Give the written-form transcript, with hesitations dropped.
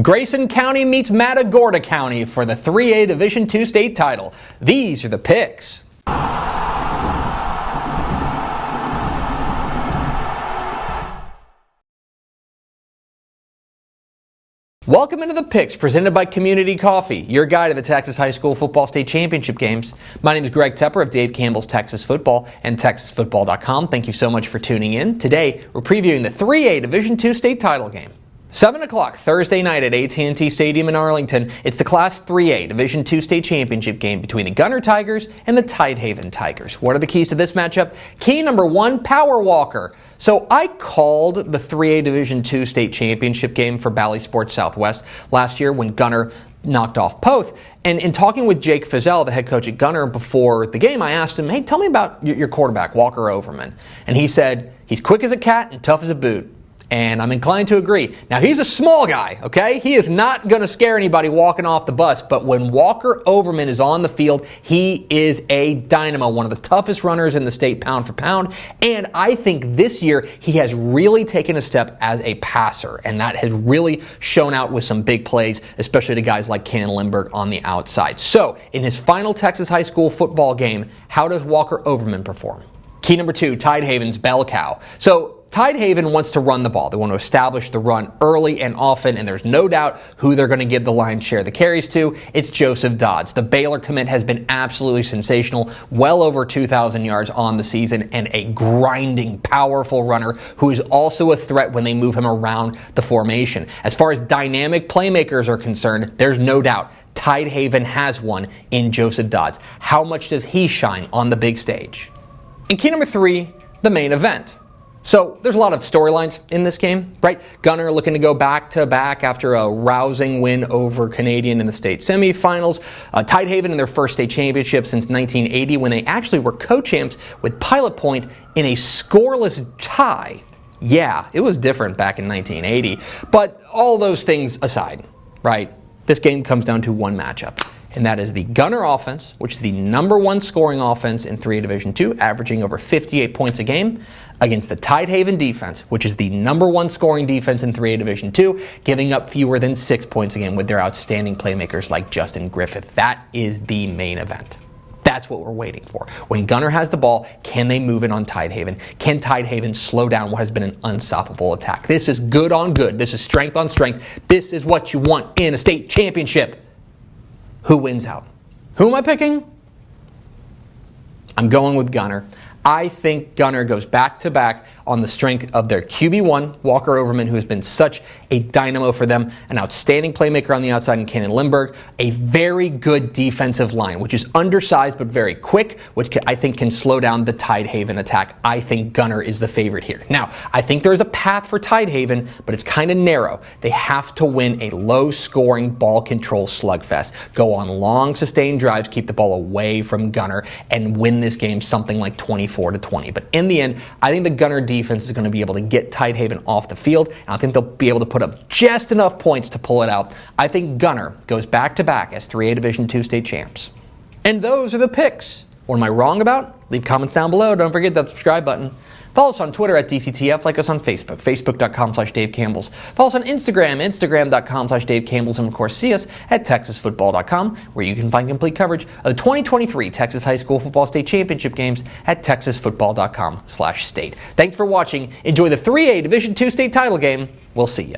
Grayson County meets Matagorda County for the 3A Division II state title. These are the picks. Welcome into the picks presented by Community Coffee, your guide to the Texas High School Football State Championship games. My name is Greg Tepper of Dave Campbell's Texas Football and TexasFootball.com. Thank you so much for tuning in. Today, we're previewing the 3A Division II state title game. 7 o'clock Thursday night at AT&T Stadium in Arlington, it's the Class 3A Division II state championship game between the Gunter Tigers and the Tidehaven Tigers. What are the keys to this matchup? Key number one, Power Walker. So I called the 3A Division II state championship game for Bally Sports Southwest last year when Gunter knocked off Poth. And in talking with Jake Fizel, the head coach at Gunter, before the game, I asked him, hey, tell me about your quarterback, Walker Overman. And he said, he's quick as a cat and tough as a boot. And I'm inclined to agree. Now, he's a small guy, okay? He is not going to scare anybody walking off the bus. But when Walker Overman is on the field, he is a dynamo, one of the toughest runners in the state pound for pound. And I think this year he has really taken a step as a passer. And that has really shown out with some big plays, especially to guys like Cannon Lindbergh on the outside. So, in his final Texas high school football game, how does Walker Overman perform? Key number two, Tidehaven's bell cow. So, Tidehaven wants to run the ball. They want to establish the run early and often, and there's no doubt who they're going to give the lion's share of the carries to. It's Joseph Dods. The Baylor commit has been absolutely sensational, well over 2,000 yards on the season, and a grinding, powerful runner who is also a threat when they move him around the formation. As far as dynamic playmakers are concerned, there's no doubt Tidehaven has one in Joseph Dods. How much does he shine on the big stage? And key number three, the main event. So there's a lot of storylines in this game, right? Gunter looking to go back-to-back after a rousing win over Canadian in the state semifinals. Tidehaven in their first state championship since 1980 when they actually were co-champs with Pilot Point in a scoreless tie. Yeah, it was different back in 1980. But all those things aside, right? This game comes down to one matchup. And that is the Gunter offense, which is the number one scoring offense in 3A Division II, averaging over 58 points a game, against the Tidehaven defense, which is the number one scoring defense in 3A Division II, giving up fewer than 6 points a game with their outstanding playmakers like Justin Griffith. That is the main event. That's what we're waiting for. When Gunter has the ball, can they move it on Tidehaven? Can Tidehaven slow down what has been an unstoppable attack? This is good on good. This is strength on strength. This is what you want in a state championship. Who wins out? Who am I picking? I'm going with Gunter. I think Gunter goes back-to-back on the strength of their QB1, Walker Overman, who has been such a dynamo for them, an outstanding playmaker on the outside in Cannon Lindbergh, a very good defensive line, which is undersized but very quick, which I think can slow down the Tidehaven attack. I think Gunter is the favorite here. Now, I think there's a path for Tidehaven, but it's kind of narrow. They have to win a low-scoring, ball-control slugfest, go on long, sustained drives, keep the ball away from Gunter, and win this game something like 24-20. But in the end, I think the Gunter defense is going to be able to get Tidehaven off the field, and I think they'll be able to put up just enough points to pull it out. I think Gunter goes back-to-back as 3A Division II state champs. And those are the picks. What am I wrong about? Leave comments down below. Don't forget that subscribe button. Follow us on Twitter at DCTF, like us on Facebook, Facebook.com/Dave Campbell's. Follow us on Instagram, Instagram.com/Dave Campbell's, and of course see us at TexasFootball.com, where you can find complete coverage of the 2023 Texas High School Football State Championship games at TexasFootball.com/state. Thanks for watching. Enjoy the 3A Division II state title game. We'll see you.